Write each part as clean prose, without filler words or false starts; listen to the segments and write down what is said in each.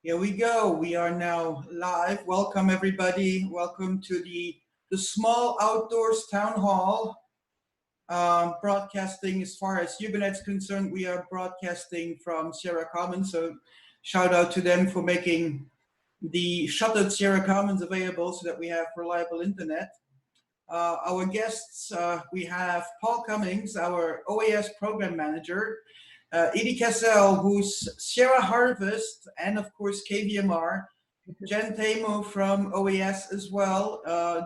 Here we go. We are now live. Welcome everybody. Welcome to the small outdoors town hall. Broadcasting as far as YubaNet is concerned, we are broadcasting from Sierra Commons. So shout out to them for making the shuttered Sierra Commons available so that we have reliable internet. Our guests, we have Paul Cummings, our OAS program manager, Edie Cassell, who's Sierra Harvest, and of course KVMR, Jen Tamo from OAS as well,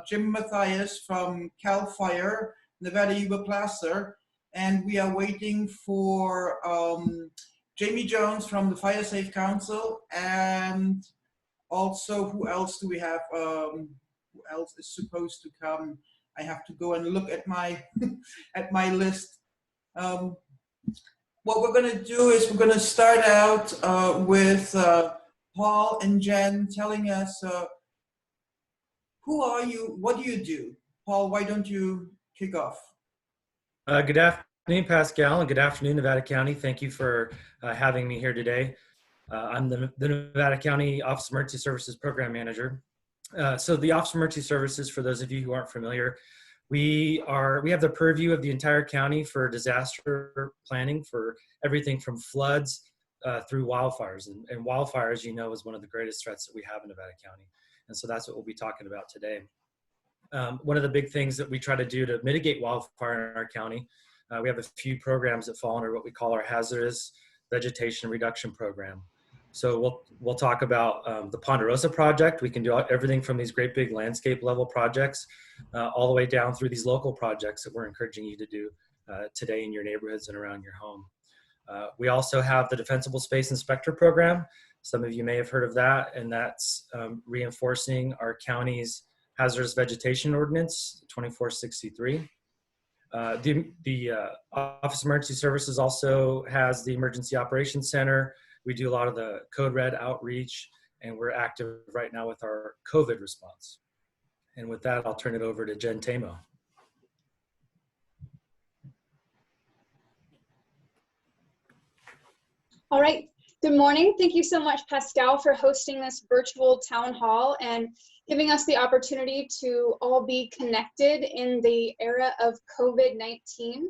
Jim Matthias from CAL FIRE, Nevada Yuba Placer, and we are waiting for Jamie Jones from the Fire Safe Council, and also who else do we have? Who else is supposed to come? I have to go and look at my at my list. What we're going to do is we're going to start out with Paul and Jen telling us who are you, what do you do? Paul, why don't you kick off? Good afternoon, Pascal, and good afternoon, Nevada County. Thank you for having me here today. I'm the Nevada County Office of Emergency Services Program Manager. So the Office of Emergency Services, for those of you who aren't familiar, we have the purview of the entire county for disaster planning for everything from floods through wildfires. And wildfires, you know, is one of the greatest threats that we have in Nevada County. And so that's what we'll be talking about today. One of the big things that we try to do to mitigate wildfire in our county, we have a few programs that fall under what we call our hazardous vegetation reduction program. So we'll talk about the Ponderosa project. We can do everything from these great big landscape level projects all the way down through these local projects that we're encouraging you to do today in your neighborhoods and around your home. We also have the Defensible Space Inspector program. Some of you may have heard of that, and that's reinforcing our county's hazardous vegetation ordinance 2463. The Office of Emergency Services also has the Emergency Operations Center. We do a lot of the Code Red outreach, and we're active right now with our COVID response. And with that, I'll turn it over to Jen Tamo. All right. Good morning. Thank you so much, Pascal, for hosting this virtual town hall and giving us the opportunity to all be connected in the era of COVID-19.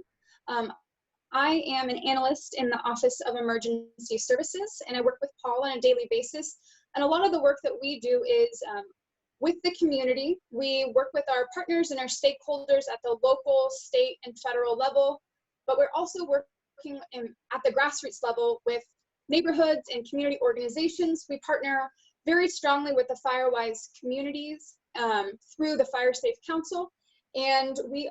I am an analyst in the Office of Emergency Services, and I work with Paul on a daily basis. And a lot of the work that we do is with the community. We work with our partners and our stakeholders at the local, state, and federal level, but we're also working at the grassroots level with neighborhoods and community organizations. We partner very strongly with the FireWise communities through the Fire Safe Council, and we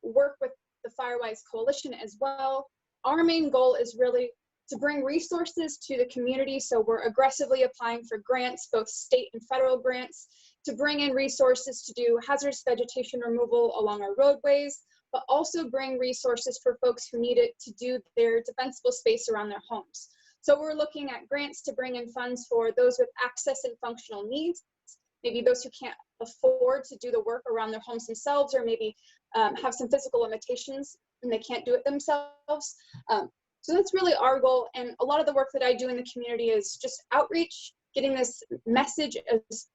work with the FireWise Coalition as well. Our main goal is really to bring resources to the community, so we're aggressively applying for grants, both state and federal grants, to bring in resources to do hazardous vegetation removal along our roadways, but also bring resources for folks who need it to do their defensible space around their homes. So we're looking at grants to bring in funds for those with access and functional needs, maybe those who can't afford to do the work around their homes themselves, or maybe have some physical limitations and they can't do it themselves. So that's really our goal. And a lot of the work that I do in the community is just outreach, getting this message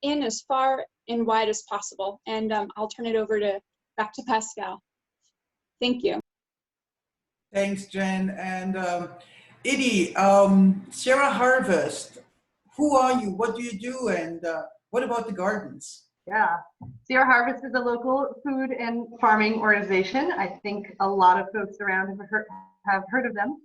as far and wide as possible. And I'll turn it over back to Pascal. Thank you. Thanks, Jen. And Edie, Sierra Harvest, who are you? What do you do? And what about the gardens? Yeah, Sierra Harvest is a local food and farming organization. I think a lot of folks around have heard of them.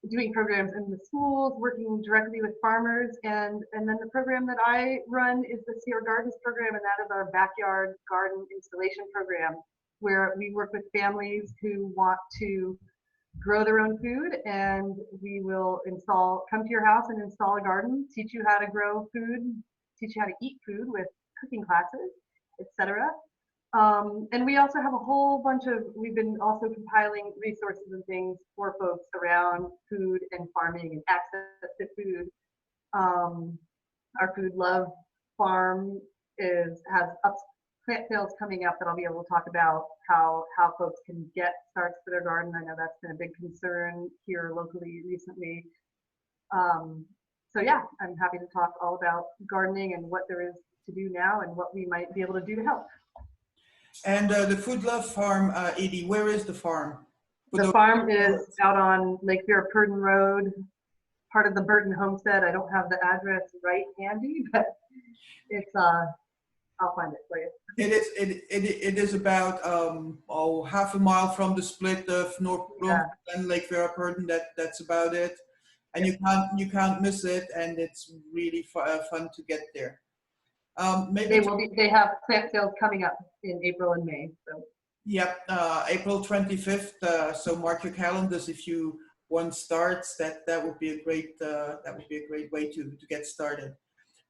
Doing programs in the schools, working directly with farmers, and then the program that I run is the Sierra Gardens program, and that is our backyard garden installation program, where we work with families who want to grow their own food, and we will come to your house and install a garden, teach you how to grow food, teach you how to eat food with cooking classes, etc. And we also have a whole bunch we've been also compiling resources and things for folks around food and farming and access to food. Our Food Love Farm has plant sales coming up that I'll be able to talk about how folks can get starts for their garden. I know that's been a big concern here locally recently. So yeah, I'm happy to talk all about gardening and what there is to do now and what we might be able to do to help. And the Food Love Farm, Edie, where is the farm? The farm is out on Lake Vera-Purdon Road, part of the Burton Homestead. I don't have the address right handy, but it's I'll find it for you. It is about half a mile from the split of North Bloomfield and Lake Vera-Purdon. That's about it, and you can't miss it, and it's really fun to get there. Maybe they have plant sales coming up in April and May. So. Yep, April 25th. So mark your calendars if one starts. That would be a great way to get started.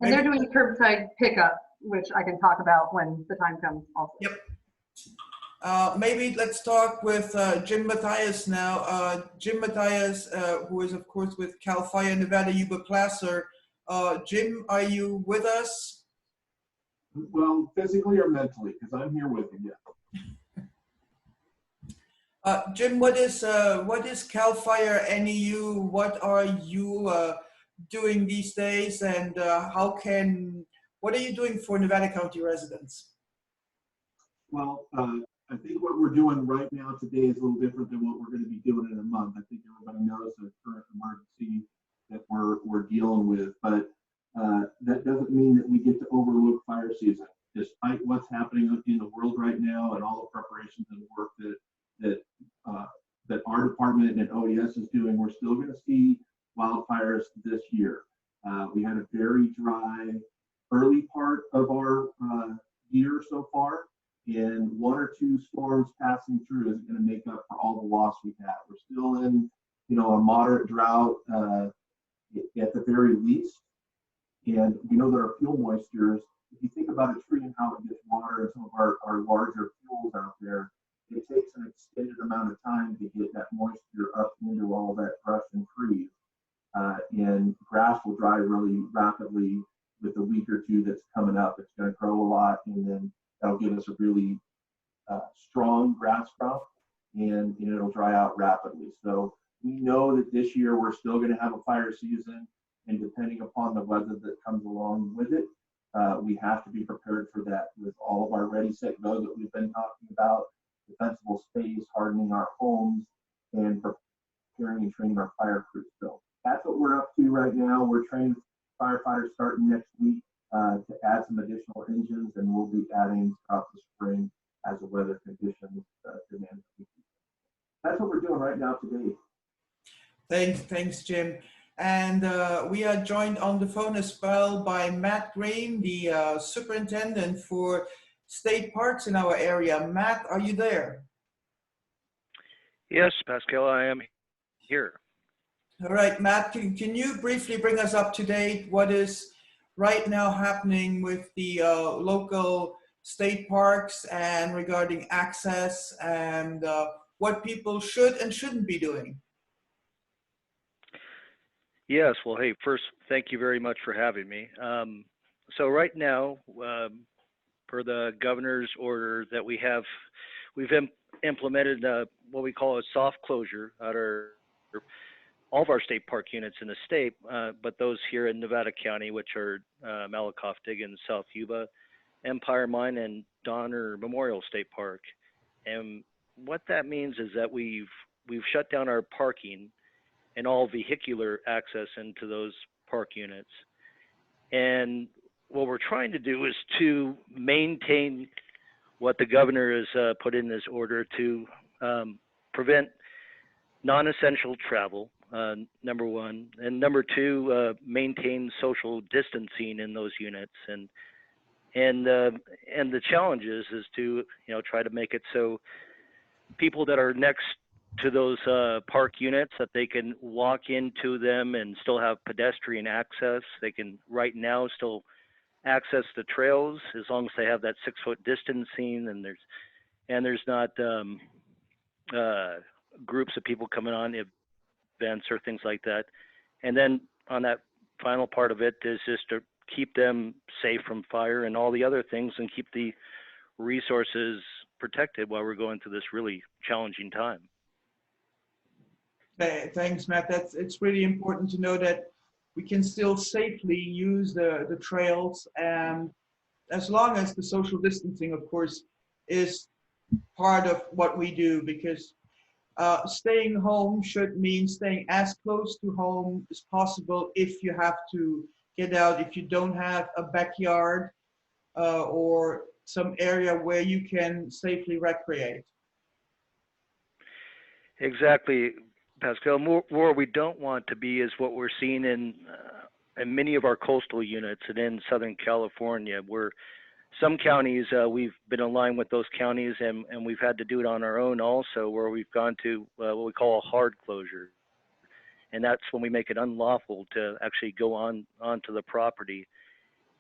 And they're doing curbside pickup, which I can talk about when the time comes also. Yep. Maybe let's talk with Jim Matthias now. Jim Matthias, who is of course with CAL FIRE Nevada Yuba Placer. Jim, are you with us? Well, physically or mentally, because I'm here with you. Jim, what is CAL FIRE NEU? What are you doing these days, and what are you doing for Nevada County residents? Well, I think what we're doing right now today is a little different than what we're going to be doing in a month. I think everybody knows the current emergency that we're dealing with, but that doesn't mean that we get to overlook fire season. Despite what's happening in the world right now and all the preparations and work that our department and ODS is doing, we're still going to see wildfires this year. We had a very dry early part of our year so far, and one or two storms passing through is going to make up for all the loss we have. We're still in, a moderate drought at the very least, and we know that our fuel moistures, if you think about a tree and how it gets water and some of our larger fuels out there, it takes an extended amount of time to get that moisture up into all that brush and trees. And grass will dry really rapidly with the week or two that's coming up. It's going to grow a lot, and then that'll give us a really strong grass crop, and it'll dry out rapidly. So we know that this year we're still going to have a fire season, and depending upon the weather that comes along with it, we have to be prepared for that with all of our ready, set, go that we've been talking about, defensible space, hardening our homes, and preparing and training our fire crews. So that's what we're up to right now. We're training firefighters starting next week to add some additional engines, and we'll be adding throughout the spring as the weather conditions demand. That's what we're doing right now today. Thanks, Jim. And we are joined on the phone as well by Matt Green, the superintendent for state parks in our area. Matt, are you there? Yes, Pascal, I am here. All right, Matt, can you briefly bring us up to date? What is right now happening with the local state parks and regarding access and what people should and shouldn't be doing? Yes, well, hey, first, thank you very much for having me. So right now, per the governor's order that we've implemented what we call a soft closure at all of our state park units in the state, but those here in Nevada County, which are Malakoff, Diggins, South Yuba, Empire Mine, and Donner Memorial State Park. And what that means is that we've shut down our parking and all vehicular access into those park units. And what we're trying to do is to maintain what the governor has put in this order to prevent non-essential travel, number one, and number two, maintain social distancing in those units. And the challenge is to try to make it so people that are next to those park units, that they can walk into them and still have pedestrian access. They can right now still access the trails as long as they have that 6-foot distancing, and there's not groups of people coming on events or things like that. And then on that final part of it is just to keep them safe from fire and all the other things, and keep the resources protected while we're going through this really challenging time. Thanks, Matt. It's really important to know that we can still safely use the trails, and as long as the social distancing, of course, is part of what we do, because staying home should mean staying as close to home as possible if you have to get out, if you don't have a backyard or some area where you can safely recreate. Exactly, Pascal. More we don't want to be is what we're seeing in many of our coastal units and in Southern California, where some counties, we've been aligned with those counties, and we've had to do it on our own also, where we've gone to what we call a hard closure. And that's when we make it unlawful to actually go onto the property.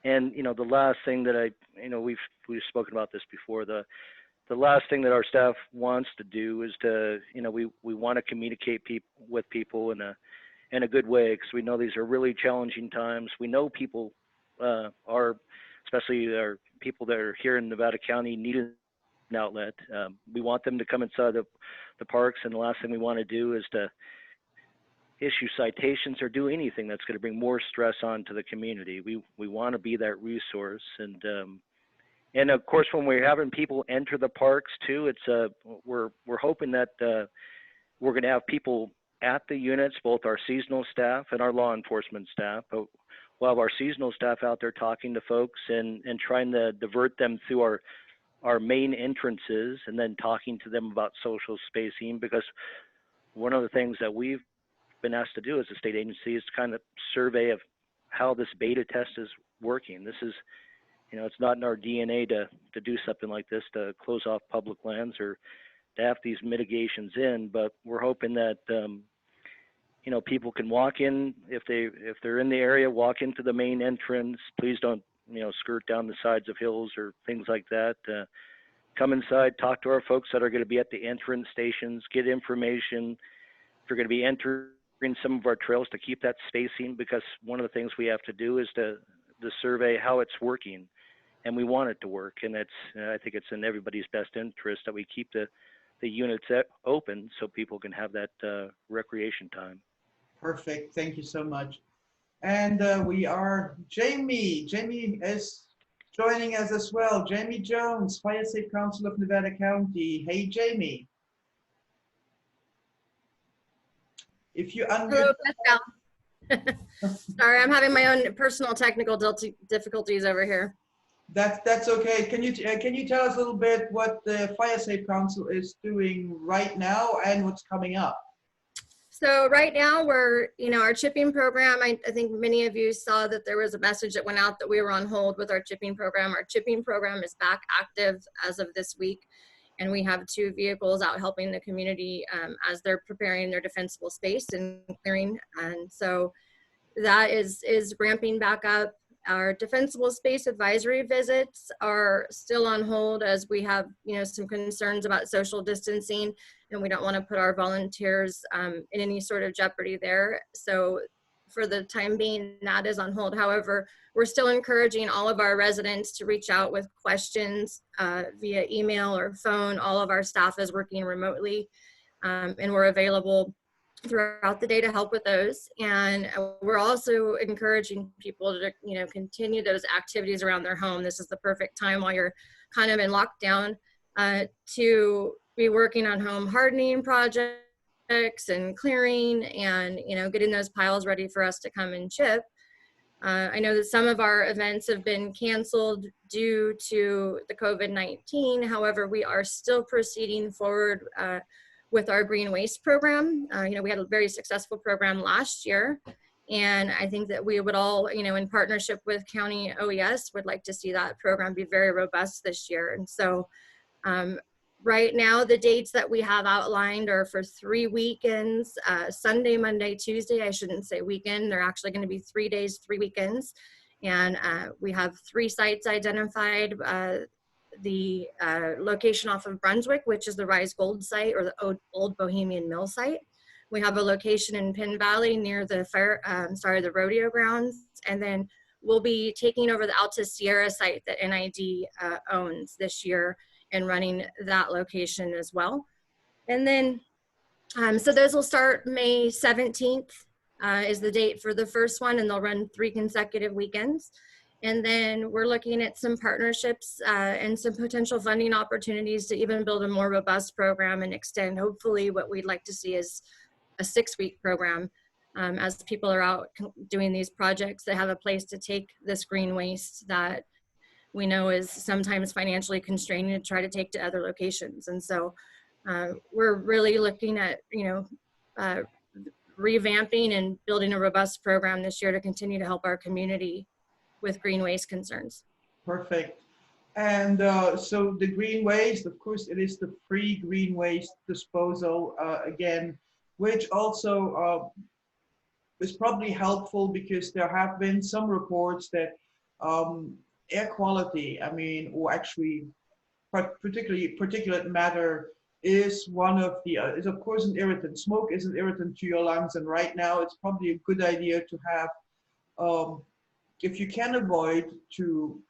And, you know, the last thing that we've spoken about this before, the last thing that our staff wants to do is to, you know, we want to communicate with people in a good way, because we know these are really challenging times. We know people especially our people that are here in Nevada County, need an outlet. We want them to come inside the parks, and the last thing we want to do is to issue citations or do anything that's going to bring more stress onto the community. We want to be that resource, and of course, when we're having people enter the parks too, it's we're hoping that we're going to have people at the units, both our seasonal staff and our law enforcement staff. But we'll have our seasonal staff out there talking to folks and trying to divert them through our main entrances, and then talking to them about social spacing, because one of the things that we've been asked to do as a state agency is to kind of survey of how this beta test is working. This is, you know, it's not in our DNA to do something like this, to close off public lands or to have these mitigations in, but we're hoping that you know, people can walk in, if they're in the area, walk into the main entrance. Please don't, you know, skirt down the sides of hills or things like that. Come inside, talk to our folks that are going to be at the entrance stations, get information. If you're going to be entering some of our trails, to keep that spacing, because one of the things we have to do is to survey how it's working, and we want it to work. And I think it's in everybody's best interest that we keep the units open so people can have that recreation time. Perfect. Thank you so much. And we are Jamie. Jamie is joining us as well. Jamie Jones, Fire Safe Council of Nevada County. Hey, Jamie. If you Hello, Pascal. Sorry, I'm having my own personal technical difficulties over here. That's okay. Can you tell us a little bit what the Fire Safe Council is doing right now and what's coming up? So right now we're, you know, our chipping program, I think many of you saw that there was a message that went out that we were on hold with our chipping program. Our chipping program is back active as of this week, and we have 2 vehicles out helping the community as they're preparing their defensible space and clearing. And so that is ramping back up. Our defensible space advisory visits are still on hold, as we have, you know, some concerns about social distancing, and we don't want to put our volunteers in any sort of jeopardy there. So for the time being, that is on hold. However, we're still encouraging all of our residents to reach out with questions via email or phone. All of our staff is working remotely, and we're available throughout the day to help with those. And we're also encouraging people to, you know, continue those activities around their home. This is the perfect time while you're kind of in lockdown to be working on home hardening projects and clearing, and, you know, getting those piles ready for us to come and chip. I know that some of our events have been canceled due to the COVID-19. However, we are still proceeding forward with our green waste program. You know, we had a very successful program last year, and I think that we would all, you know, in partnership with County OES, would like to see that program be very robust this year. And so right now, the dates that we have outlined are for 3 weekends, Sunday, Monday, Tuesday. I shouldn't say weekend. They're actually going to be 3 days, 3 weekends. And we have 3 sites identified. The location off of Brunswick, which is the Rise Gold site, or the old Bohemian Mill site. We have a location in Penn Valley near the the rodeo grounds. And then we'll be taking over the Alta Sierra site that NID owns this year and running that location as well. And then, so those will start May 17th is the date for the first one, and they'll run 3 consecutive weekends. And then we're looking at some partnerships and some potential funding opportunities to even build a more robust program and extend, hopefully, what we'd like to see is a 6-week program. As people are out doing these projects, they have a place to take this green waste that we know is sometimes financially constrained to try to take to other locations. And so we're really looking at, revamping and building a robust program this year to continue to help our community with green waste concerns. Perfect. And so the green waste, of course, it is the free green waste disposal again, which also is probably helpful because there have been some reports that air quality, or actually particularly particulate matter, is one of the, is of course an irritant. Smoke is an irritant to your lungs, and right now it's probably a good idea to have, if you can avoid to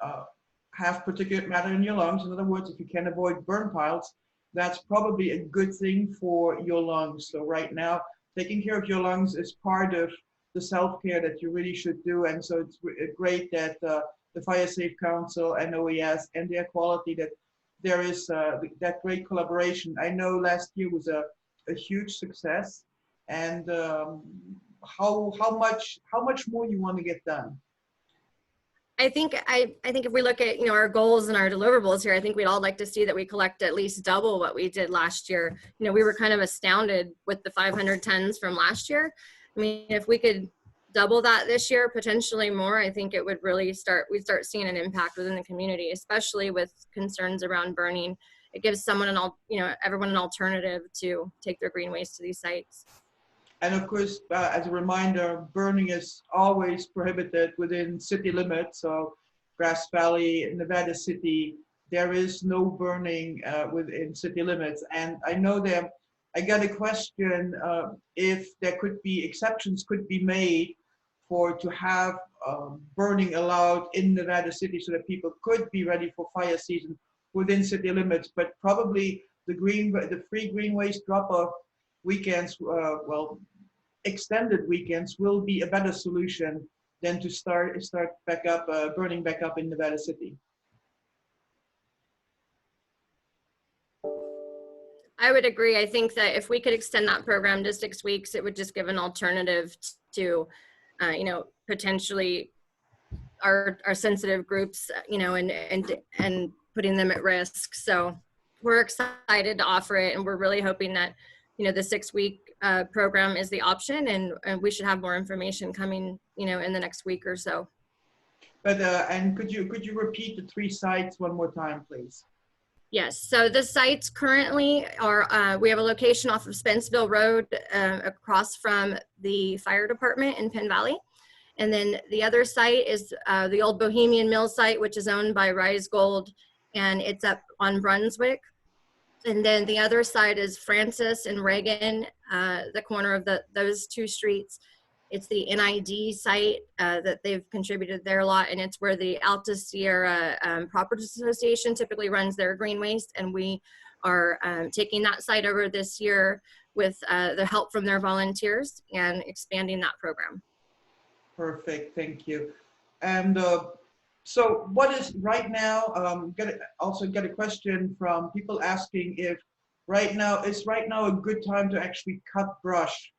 have particulate matter in your lungs, in other words, if you can avoid burn piles, that's probably a good thing for your lungs. So right now, taking care of your lungs is part of the self-care that you really should do. And so it's great that the Fire Safe Council and OES and Air Quality, that there is that great collaboration. I know last year was a huge success. And how much more you want to get done? I think if we look at our goals and our deliverables here, I think we'd all like to see that we collect at least double what we did last year. We were kind of astounded with the 500 tons from last year. I mean, if we could double that this year, potentially more, I think it would really we'd start seeing an impact within the community, especially with concerns around burning. It gives someone everyone an alternative to take their green waste to these sites. And of course, as a reminder, burning is always prohibited within city limits. So Grass Valley, Nevada City, there is no burning within city limits. And I know that I got a question if there could be exceptions could be made to have burning allowed in Nevada City so that people could be ready for fire season within city limits. But probably the free green waste drop-off weekends, extended weekends will be a better solution than to start back up, burning back up in Nevada City. I would agree. I think that if we could extend that program to 6 weeks, it would just give an alternative to, potentially our sensitive groups, and putting them at risk. So we're excited to offer it, and we're really hoping that the 6-week program is the option, and we should have more information coming, in the next week or so. But and could you repeat the 3 sites one more time, please? Yes. So the sites currently are, we have a location off of Spenceville Road across from the fire department in Penn Valley. And then the other site is the old Bohemian Mill site, which is owned by Rise Gold, and it's up on Brunswick. And then the other side is Francis and Reagan, the corner of those 2 streets. It's the NID site that they've contributed there a lot, and it's where the Alta Sierra Property Association typically runs their green waste, and we are taking that site over this year with the help from their volunteers and expanding that program. Perfect, thank you. And so what is right now, also get a question from people asking if right now a good time to actually cut brush?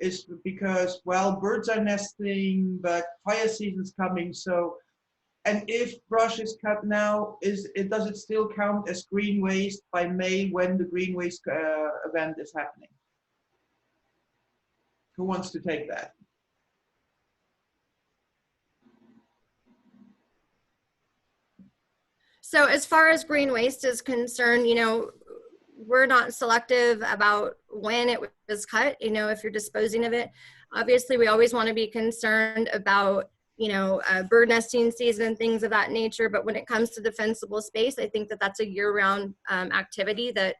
Is because, well, birds are nesting, but fire season's coming. So, and if brush is cut now, does it still count as green waste by May when the green waste event is happening? Who wants to take that? So as far as green waste is concerned, we're not selective about when it was cut, if you're disposing of it. Obviously, we always want to be concerned about, bird nesting season, things of that nature. But when it comes to defensible space, I think that that's a year-round activity that,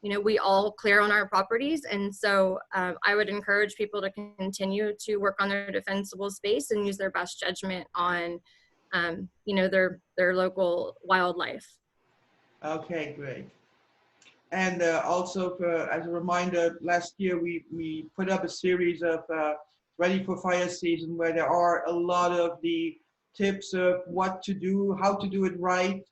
we all clear on our properties. And so I would encourage people to continue to work on their defensible space and use their best judgment on, their local wildlife. Okay, great. And also, as a reminder, last year we put up a series of Ready for Fire season, where there are a lot of the tips of what to do, how to do it right.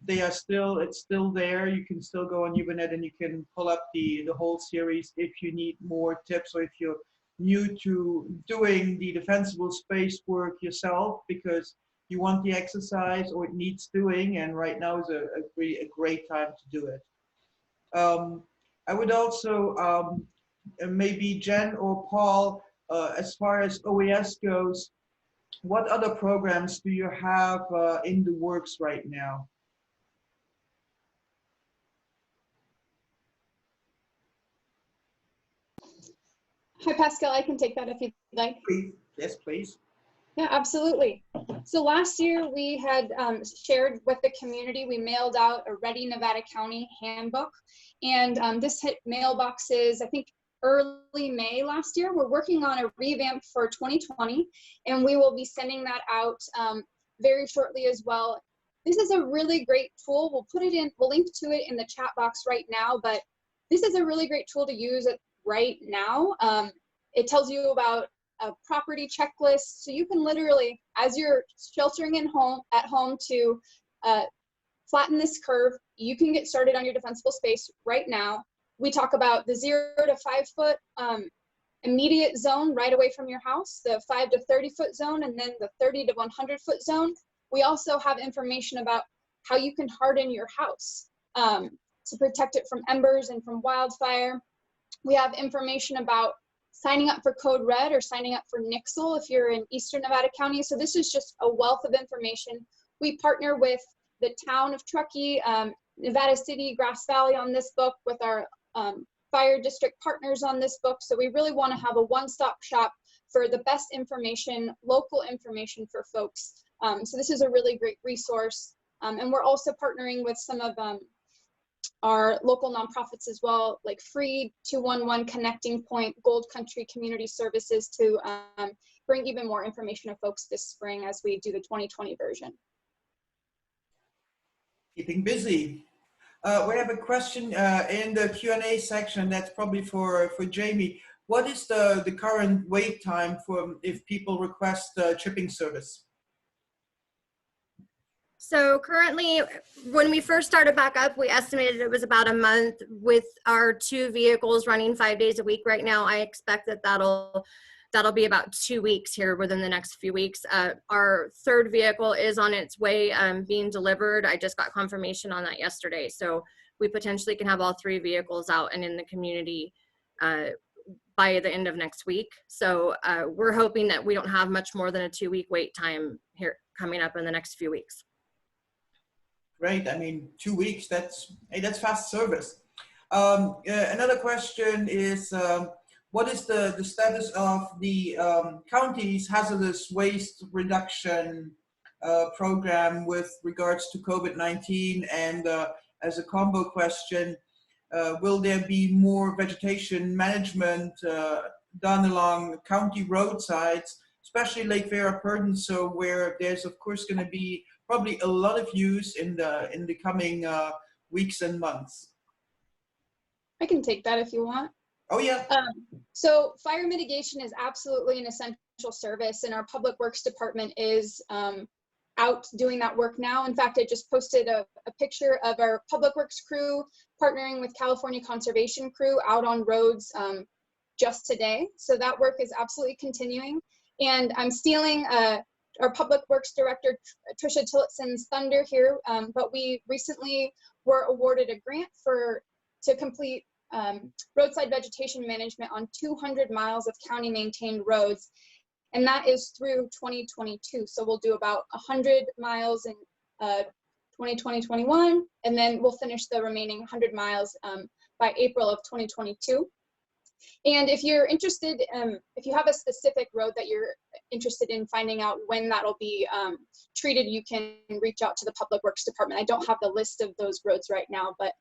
It's still there. You can still go on YubaNet and you can pull up the whole series if you need more tips, or if you're new to doing the defensible space work yourself because you want the exercise or it needs doing, and right now is a great time to do it. I would also maybe Jen or Paul, as far as OAS goes, what other programs do you have in the works right now? Hi, Pascal. I can take that if you'd like. Please. Yes, please. Yeah, absolutely. So last year we had shared with the community, we mailed out a Ready Nevada County handbook, and this hit mailboxes, I think, early May last year. We're working on a revamp for 2020, and we will be sending that out very shortly as well. This is a really great tool. We'll link to it in the chat box right now, but this is a really great tool to use right now. It tells you about a property checklist, so you can literally, as you're sheltering at home to flatten this curve, you can get started on your defensible space right now. We talk about the 0 to 5 foot immediate zone right away from your house, the 5 to 30 foot zone, and then the 30 to 100 foot zone. We also have information about how you can harden your house to protect it from embers and from wildfire. We have information about signing up for Code Red or signing up for Nixle if you're in Eastern Nevada County. So this is just a wealth of information. We partner with the town of Truckee, Nevada City, Grass Valley on this book, with our fire district partners on this book. So we really want to have a one-stop shop for the best information, local information for folks. So this is a really great resource. And we're also partnering with some of our local nonprofits as well, like Free, 211, Connecting Point, Gold Country Community Services, to bring even more information to folks this spring as we do the 2020 version. Keeping busy. We have a question in the Q&A section that's probably for Jamie. What is the current wait time for if people request chipping service? So currently, when we first started back up, we estimated it was about a month. With our 2 vehicles running 5 days a week right now, I expect that that'll be about 2 weeks here within the next few weeks. Our 3rd vehicle is on its way being delivered. I just got confirmation on that yesterday. So we potentially can have all 3 vehicles out and in the community by the end of next weck. So we're hoping that we don't have much more than a 2-week wait time here coming up in the next few weeks. Great. I mean, 2 weeks, that's fast service. Another question is, what is the status of the county's hazardous waste reduction program with regards to COVID-19? And as a combo question, will there be more vegetation management done along county roadsides, especially Lake Vera-Purdon, so where there's of course going to be probably a lot of use in the coming weeks and months? I can take that if you want. Oh yeah. So fire mitigation is absolutely an essential service, and our Public Works Department is out doing that work now. In fact, I just posted a picture of our Public Works crew partnering with California Conservation crew out on roads just today. So that work is absolutely continuing. And I'm stealing our Public Works Director, Tricia Tillotson's thunder here, but we recently were awarded a grant to complete roadside vegetation management on 200 miles of county maintained roads, and that is through 2022. So we'll do about 100 miles in 2021, and then we'll finish the remaining 100 miles by April of 2022. And if you're interested, if you have a specific road that you're interested in finding out when that'll be treated, you can reach out to the Public Works Department. I don't have the list of those roads right now, but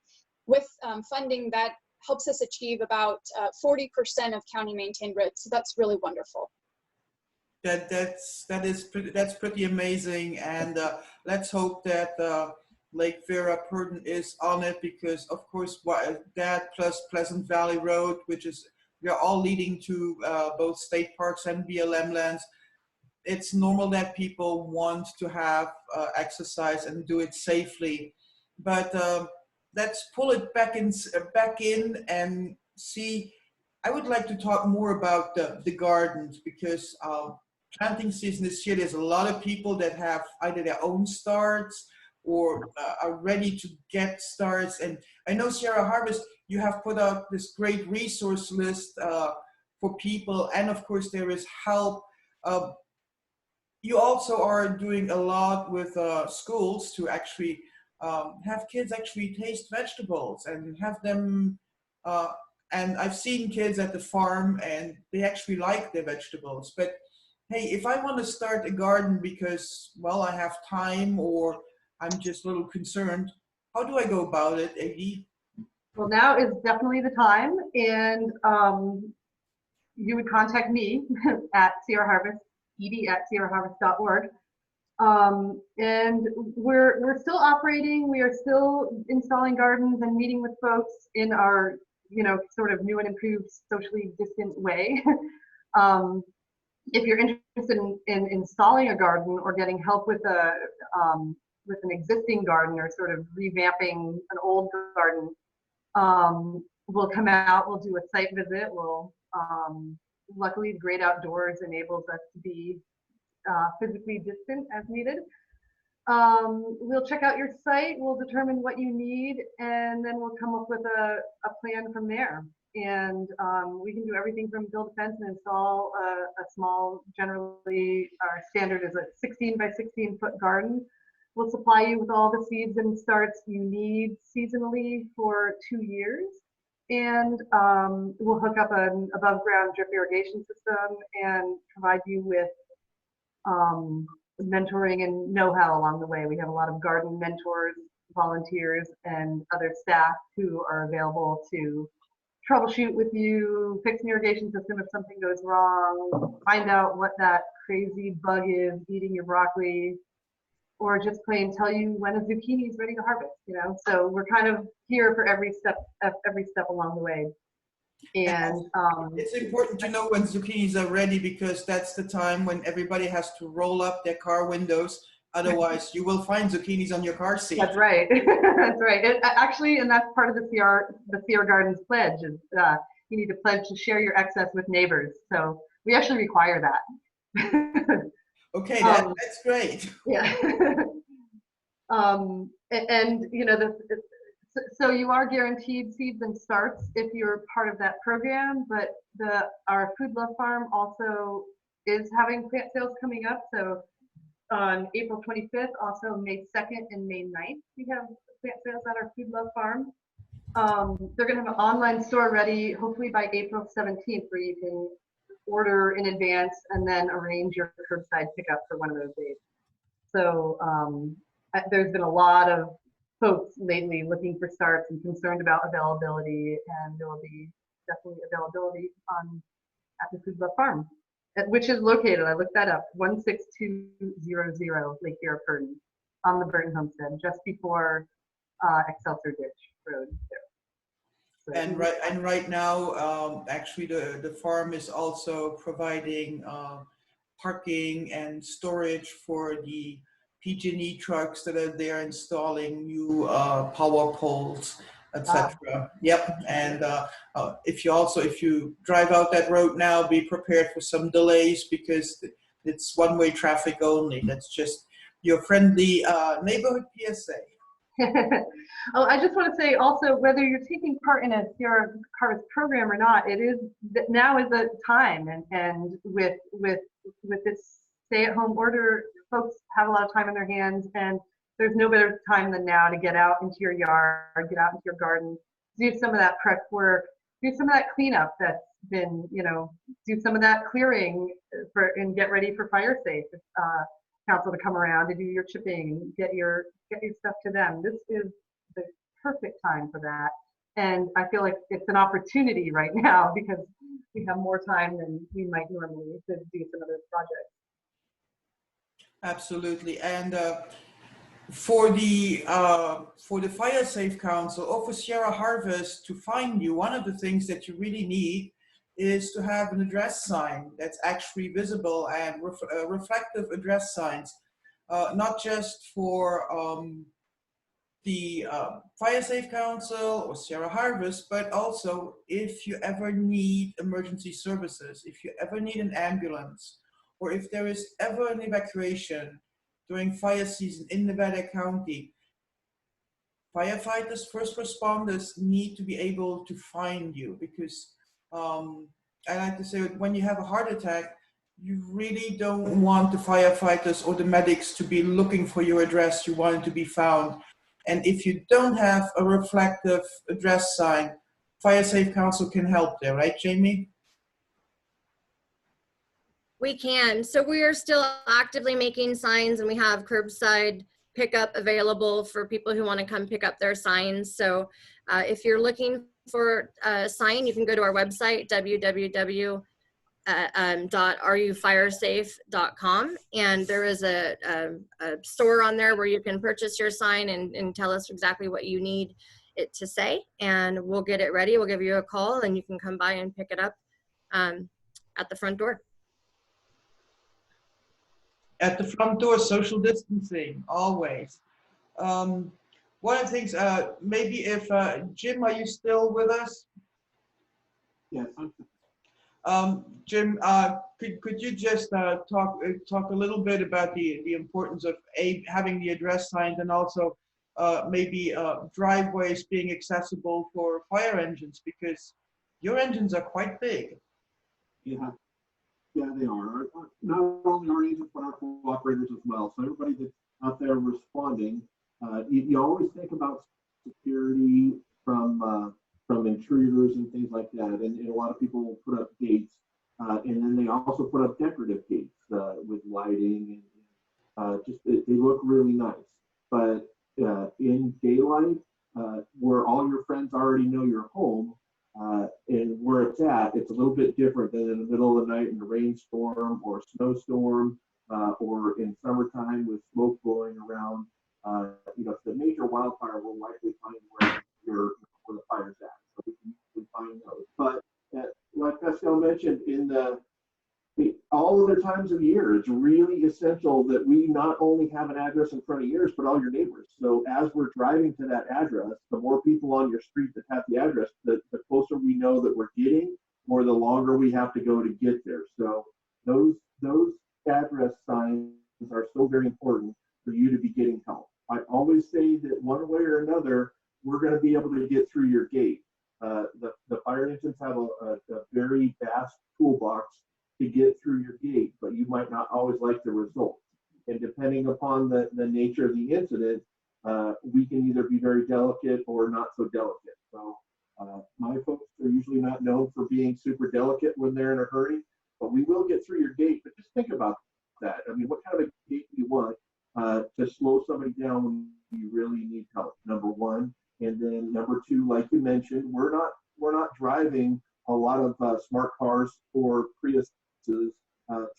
with funding, that helps us achieve about 40% of county maintained roads. So that's really wonderful. That's pretty amazing, and let's hope that Lake Vera-Purdon is on it, because of course that plus Pleasant Valley Road, which is we are all leading to both state parks and BLM lands. It's normal that people want to have exercise and do it safely, but let's pull it back in and see. I would like to talk more about the gardens, because planting season this year, there's a lot of people that have either their own starts or are ready to get starts. And I know Sierra Harvest, you have put out this great resource list for people, and of course there is help. You also are doing a lot with schools to actually have kids actually taste vegetables and have them, and I've seen kids at the farm and they actually like their vegetables. But hey, if I want to start a garden because, well, I have time or I'm just a little concerned, how do I go about it, AD? Well, now is definitely the time, and you would contact me at Sierra Harvest, ed@sierraharvest.org. And we're still operating. We are still installing gardens and meeting with folks in our, sort of new and improved socially distant way. If you're interested in installing a garden or getting help with an existing garden or sort of revamping an old garden, we'll come out. We'll do a site visit. Luckily, the great outdoors enables us to be physically distant as needed. We'll check out your site, we'll determine what you need, and then we'll come up with a plan from there. And we can do everything from build a fence and install a small, generally our standard is a 16 by 16 foot garden. We'll supply you with all the seeds and starts you need seasonally for 2 years. And we'll hook up an above ground drip irrigation system and provide you with mentoring and know-how along the way. We have a lot of garden mentors, volunteers, and other staff who are available to troubleshoot with you, fix an irrigation system if something goes wrong, find out what that crazy bug is eating your broccoli, or just plain tell you when a zucchini is ready to harvest. So we're kind of here for every step along the way. And it's important to know when zucchinis are ready, because that's the time when everybody has to roll up their car windows. Otherwise, you will find zucchinis on your car seat. That's right. That's right. Actually, and that's part of the Sierra Gardens pledge is you need to pledge to share your excess with neighbors. So we actually require that. Okay, that's great. Yeah. So you are guaranteed seeds and starts if you're part of that program, but our Food Love Farm also is having plant sales coming up. So on April 25th, also May 2nd and May 9th, we have plant sales at our Food Love Farm. They're going to have an online store ready hopefully by April 17th, where you can order in advance and then arrange your curbside pickup for one of those days. So there's been a lot of folks lately looking for starts and concerned about availability, and there will be definitely availability at the Food Love Farm, which is located, I looked that up, 16200 Lake Bureau Burton, on the Burton Homestead, just before Excelsior Ditch Road there. So, and right now, actually the farm is also providing parking and storage for the PG&E trucks that are there, installing new power poles, etc. Yep. And if you drive out that road now, be prepared for some delays, because it's one-way traffic only. That's just your friendly neighborhood PSA. Oh, I just want to say also, whether you're taking part in a Sierra Harvest program or not, now is the time, and with this stay-at-home order, folks have a lot of time on their hands, and there's no better time than now to get out into your yard, get out into your garden, do some of that prep work, do some of that cleanup that's been, do some of that clearing and get ready for fire safe. Council to come around to do your chipping and get your stuff to them. This is the perfect time for that. And I feel like it's an opportunity right now, because we have more time than we might normally to do some of those projects. Absolutely. And for the Fire Safe Council or for Sierra Harvest to find you, one of the things that you really need is to have an address sign that's actually visible and reflective address signs, not just for the Fire Safe Council or Sierra Harvest, but also if you ever need emergency services, if you ever need an ambulance, or if there is ever an evacuation during fire season in Nevada County, firefighters, first responders need to be able to find you, because I like to say, when you have a heart attack, you really don't want the firefighters or the medics to be looking for your address. You want it to be found. And if you don't have a reflective address sign, Fire Safe Council can help there, right, Jamie? We can. So we are still actively making signs, and we have curbside pickup available for people who want to come pick up their signs. So if you're looking for a sign, you can go to our website, www.areyouffiresafe.com, and there is a store on there where you can purchase your sign and tell us exactly what you need it to say, and we'll get it ready. We'll give you a call, and you can come by and pick it up at the front door. At the front door, social distancing, always. One of the things, maybe if, Jim, are you still with us? Yes. Jim, could you just talk a little bit about the importance of having the address signs, and also maybe driveways being accessible for fire engines, because your engines are quite big. Yeah. Yeah, they are. Not only our agents, but our cooperators as well. So everybody that's out there responding, you always think about security from intruders and things like that. And a lot of people will put up gates, and then they also put up decorative gates with lighting, and they look really nice. But in daylight, where all your friends already know your home, and where it's at, it's a little bit different than in the middle of the night in a rainstorm or a snowstorm, or in summertime with smoke blowing around. If the major wildfire, will likely find where the fire's at, so we can find those. But like Pascal mentioned, in all other times of the year, it's really essential that we not only have an address in front of yours, but all your neighbors. So as we're driving to that address, the more people on your street that have the address, the closer we know that we're getting, or the longer we have to go to get there. So those address signs are so very important for you to be getting help. I always say that one way or another, we're going to be able to get through your gate. The fire engines have a very vast toolbox to get through your gate, but you might not always like the result. And depending upon the nature of the incident, we can either be very delicate or not so delicate. So my folks are usually not known for being super delicate when they're in a hurry, but we will get through your gate. But just think about that. I mean, what kind of a gate do you want to slow somebody down when you really need help? Number one. And then number two, like you mentioned, we're not driving a lot of smart cars or Prius to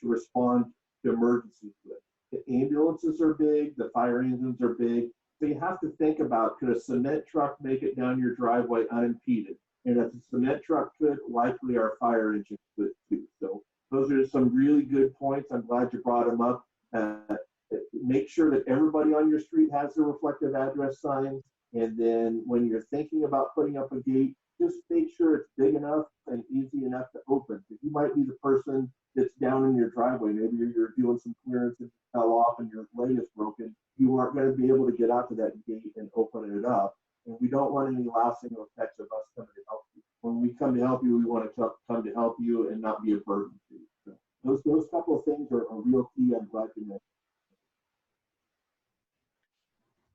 respond to emergencies with. The ambulances are big, the fire engines are big. So you have to think about, could a cement truck make it down your driveway unimpeded? And if a cement truck could, likely our fire engine could too. So those are some really good points. I'm glad you brought them up. Make sure that everybody on your street has the reflective address signs. And then when you're thinking about putting up a gate, just make sure it's big enough and easy enough to open. Because you might be the person that's down in your driveway. Maybe you're doing some clearance and fell off and your leg is broken. You aren't going to be able to get out to that gate and open it up. And we don't want any lasting effects of us coming to help you. When we come to help you, we want to come to help you and not be a burden to you. So those couple of things are real key. I'm glad you mentioned.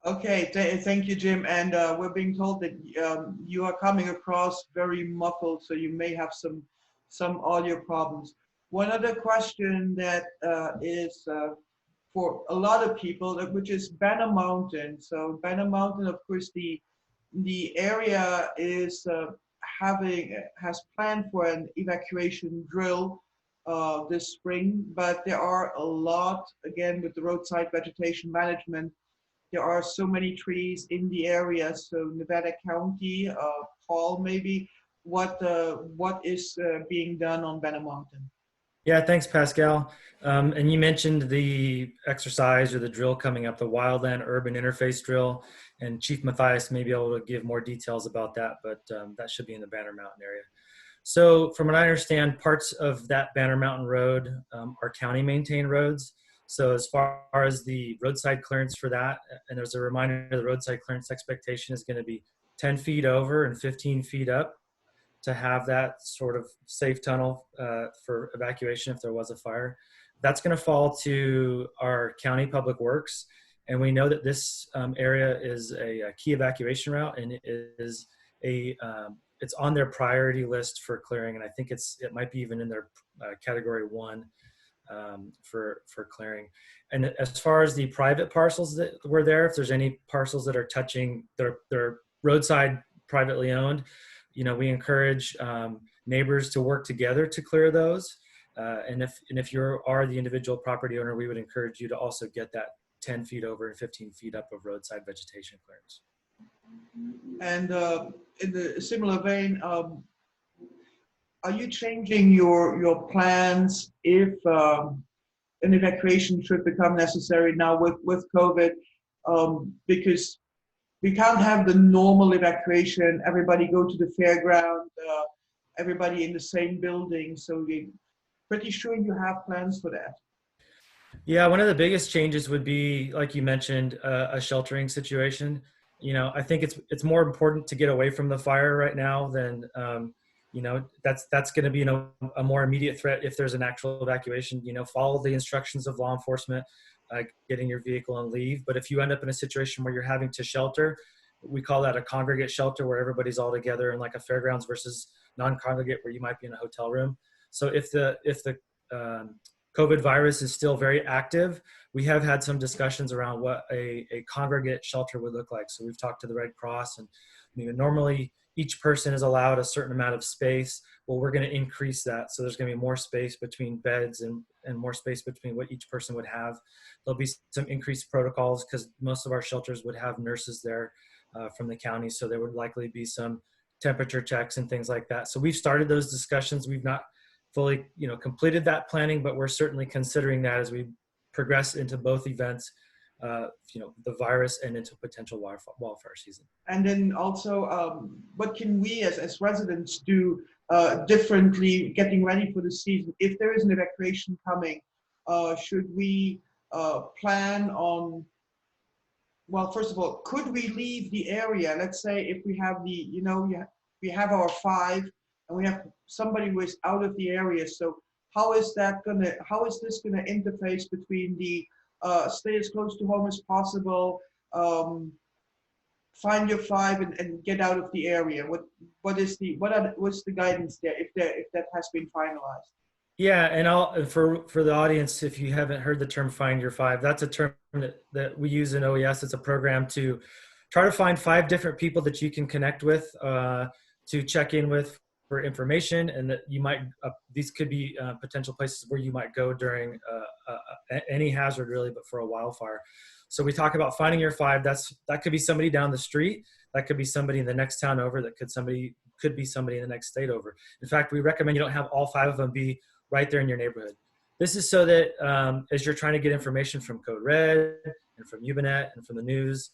Okay, thank you, Jim. And we're being told that you are coming across very muffled, so you may have some audio problems. One other question that is for a lot of people, which is Banner Mountain. So Banner Mountain, of course, the area is has planned for an evacuation drill this spring, but there are a lot, again, with the roadside vegetation management. There are so many trees in the area. So Nevada County, Paul, maybe what is being done on Banner Mountain. Yeah, thanks, Pascal. And you mentioned the exercise or the drill coming up, the Wildland Urban Interface Drill, and Chief Matthias may be able to give more details about that, but that should be in the Banner Mountain area. So from what I understand, parts of that Banner Mountain Road are county maintained roads. So as far as the roadside clearance for that, and as a reminder, the roadside clearance expectation is going to be 10 feet over and 15 feet up to have that sort of safe tunnel for evacuation if there was a fire. That's going to fall to our county public works. And we know that this area is a key evacuation route, and it is it's on their priority list for clearing. And I think it might be even in their category 1 for clearing. And as far as the private parcels that were there, if there's any parcels that are touching, they're roadside privately owned, we encourage neighbors to work together to clear those. And if you are the individual property owner, we would encourage you to also get that 10 feet over and 15 feet up of roadside vegetation clearance. And in the similar vein, are you changing your plans if an evacuation should become necessary now with COVID? Because we can't have the normal evacuation, everybody go to the fairground, everybody in the same building. So we're pretty sure you have plans for that. Yeah, one of the biggest changes would be, like you mentioned, a sheltering situation. I think it's more important to get away from the fire right now than, that's going to be a more immediate threat if there's an actual evacuation. Follow the instructions of law enforcement, get in your vehicle and leave. But if you end up in a situation where you're having to shelter, we call that a congregate shelter, where everybody's all together in like a fairgrounds, versus non-congregate where you might be in a hotel room. So if the COVID virus is still very active, we have had some discussions around what a congregate shelter would look like. So we've talked to the Red Cross, and normally each person is allowed a certain amount of space. Well, we're going to increase that. So there's going to be more space between beds and more space between what each person would have. There'll be some increased protocols because most of our shelters would have nurses there from the county. So there would likely be some temperature checks and things like that. So we've started those discussions. We've not fully, completed that planning, but we're certainly considering that as we progress into both events, the virus and into potential wildfire season. And then also, what can we as residents do differently getting ready for the season? If there is an evacuation coming, should we plan on, well, first of all, could we leave the area? Let's say if we have we have our 5 and we have somebody who is out of the area. So how is this gonna interface between the stay as close to home as possible, find your 5 and get out of the area? What's the guidance there if that has been finalized? Yeah, and for the audience, if you haven't heard the term "Find Your 5," that's a term that we use in OES. It's a program to try to find 5 different people that you can connect with, to check in with for information, and that you might these could be potential places where you might go during any hazard, really, but for a wildfire. So we talk about finding your 5. That could be somebody down the street, that could be somebody in the next town over, that could be somebody in the next state over. In fact, we recommend you don't have all 5 of them be right there in your neighborhood. This is so that as you're trying to get information from Code Red and from YubaNet and from the news,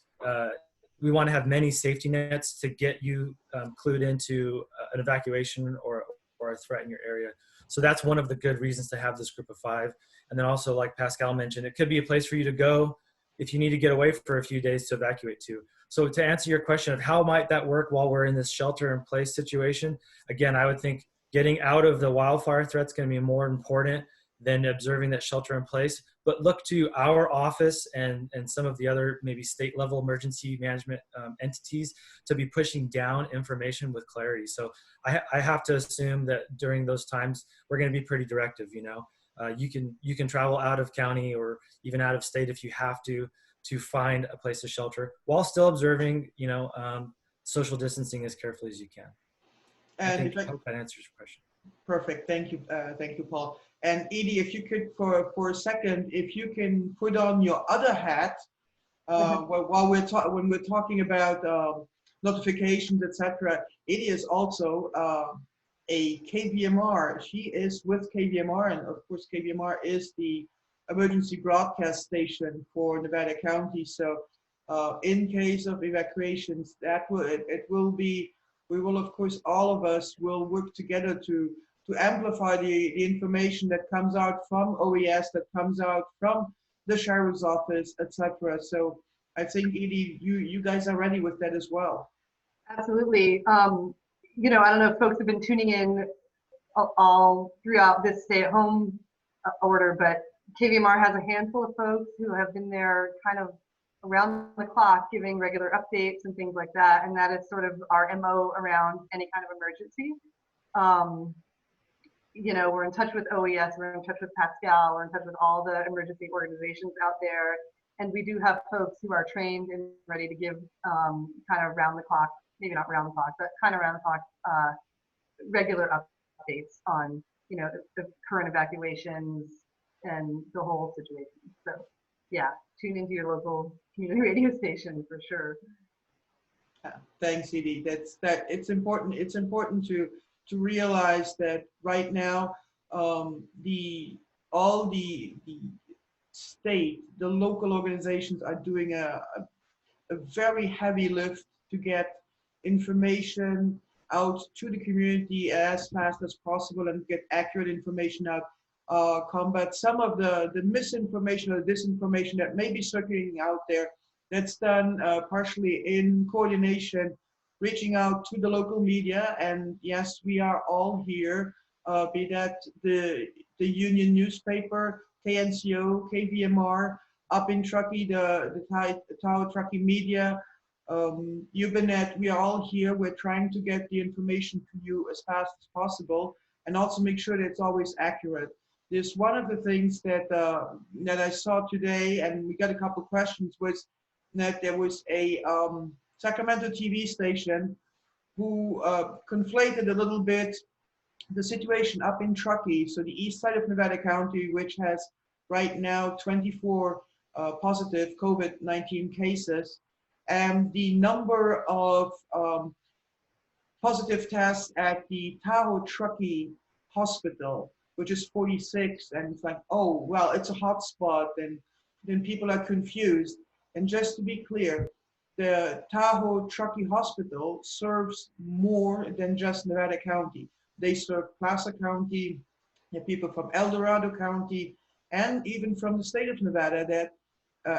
we want to have many safety nets to get you clued into an evacuation or a threat in your area. So that's one of the good reasons to have this group of 5. And then also, like Pascal mentioned, it could be a place for you to go if you need to get away for a few days to evacuate to. So to answer your question of how might that work while we're in this shelter in place situation, again, I would think getting out of the wildfire threat is going to be more important than observing that shelter in place. But look to our office and some of the other maybe state level emergency management entities to be pushing down information with clarity. So I have to assume that during those times, we're going to be pretty directive. You can travel out of county or even out of state if you have to find a place to shelter while still observing, social distancing as carefully as you can. And I hope that answers your question. Perfect. Thank you, Paul. And Edie, if you could for a second, if you can put on your other hat, when we're talking about notifications, etc. It is also a KVMR. She is with KVMR, and of course KVMR is the emergency broadcast station for Nevada County. So in case of evacuations, it will be, we will of course, all of us will work together to amplify the information that comes out from OES, that comes out from the sheriff's office, etc. So I think, Edie, you guys are ready with that as well. Absolutely. You know, I don't know if folks have been tuning in all throughout this stay-at-home order, but KVMR has a handful of folks who have been there kind of around the clock giving regular updates and things like that, and that is sort of our MO around any kind of emergency. You know, we're in touch with OES, we're in touch with Pascal, we're in touch with all the emergency organizations out there, and we do have folks who are trained and ready to give kind of round the clock, maybe not round the clock, but kind of round the clock regular updates on, you know, the current evacuations and the whole situation. So yeah, tune into your local community radio station for sure. Thanks, Edie. It's important. It's important to realize that right now, all the state, the local organizations are doing a very heavy lift to get information out to the community as fast as possible and get accurate information out. Combat some of the misinformation or disinformation that may be circulating out there. That's done partially in coordination, reaching out to the local media. And yes, we are all here, be that the Union newspaper, KNCO, KVMR, up in Truckee, the Tahoe Truckee media, YubaNet. We are all here. We're trying to get the information to you as fast as possible, and also make sure that it's always accurate. There's one of the things that that I saw today, and we got a couple questions, was that there was a Sacramento TV station who conflated a little bit the situation up in Truckee, so the east side of Nevada County, which has right now 24 positive COVID-19 cases, and the number of positive tests at the Tahoe Truckee Hospital, which is 46, and it's like, oh, well, it's a hot spot, and then people are confused. And just to be clear, the Tahoe Truckee Hospital serves more than just Nevada County. They serve Placer County, people from El Dorado County, and even from the state of Nevada that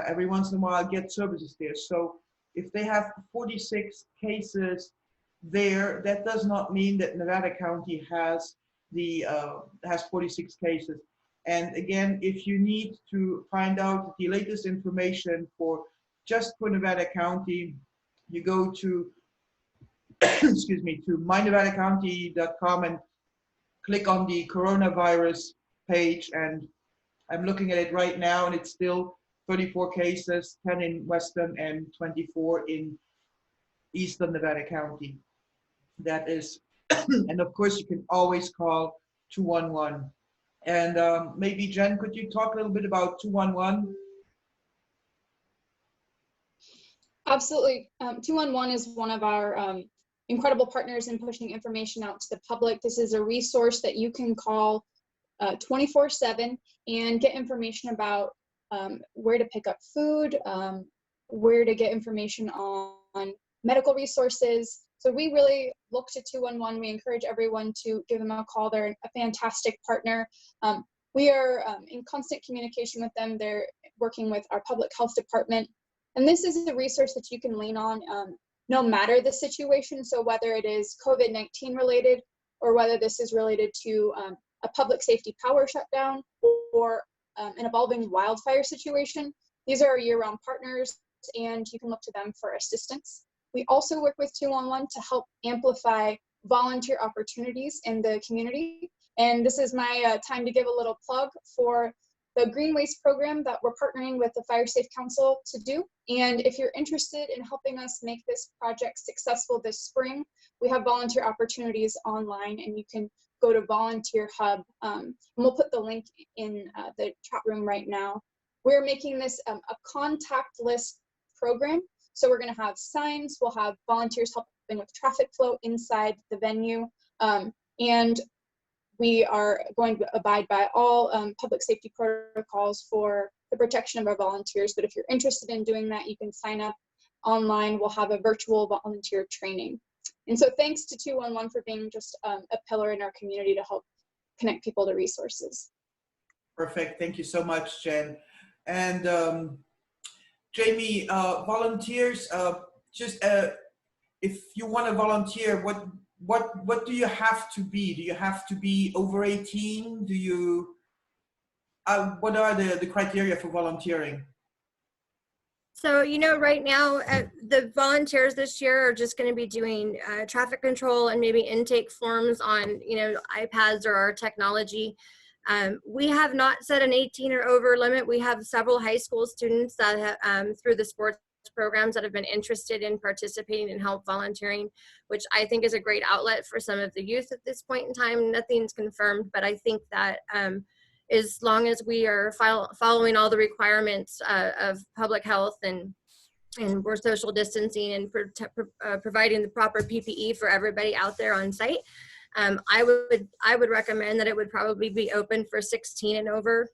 every once in a while get services there. So if they have 46 cases there, that does not mean that Nevada County has 46 cases. And again, if you need to find out the latest information for just for Nevada County, you go to excuse me, to mynevadacounty.com and click on the coronavirus page. And I'm looking at it right now, and it's still 34 cases, 10 in Western and 24 in Eastern Nevada County. That is, and of course you can always call 211. And maybe Jen, could you talk a little bit about 211? Absolutely. 211 is one of our incredible partners in pushing information out to the public. This is a resource that you can call 24/7 and get information about where to pick up food, where to get information on medical resources. So we really look to 211. We encourage everyone to give them a call. They're a fantastic partner. We are in constant communication with them. They're working with our public health department. And this is a resource that you can lean on no matter the situation. So whether it is COVID-19 related, or whether this is related to a public safety power shutdown, or an evolving wildfire situation, these are our year-round partners, and you can look to them for assistance. We also work with 211 to help amplify volunteer opportunities in the community. And this is my time to give a little plug for the Green Waste program that we're partnering with the Fire Safe Council to do. And if you're interested in helping us make this project successful this spring, we have volunteer opportunities online, and you can go to Volunteer Hub. And we'll put the link in the chat room right now. We're making this a contactless program. So we're going to have signs, we'll have volunteers helping with traffic flow inside the venue, and we are going to abide by all public safety protocols for the protection of our volunteers. But if you're interested in doing that, you can sign up online. We'll have a virtual volunteer training. And so thanks to 211 for being just a pillar in our community to help connect people to resources. Perfect. Thank you so much, Jen. And Jamie, volunteers, if you want to volunteer, what do you have to be? Do you have to be over 18? Do you, what are the criteria for volunteering? So, you know, right now, the volunteers this year are just going to be doing traffic control and maybe intake forms on, you know, iPads or our technology. We have not set an 18 or over limit. We have several high school students that have, through the sports programs, that have been interested in participating and help volunteering, which I think is a great outlet for some of the youth at this point in time. Nothing's confirmed, but I think that as long as we are following all the requirements of public health and we're social distancing and providing the proper PPE for everybody out there on site, I would recommend that it would probably be open for 16 and over.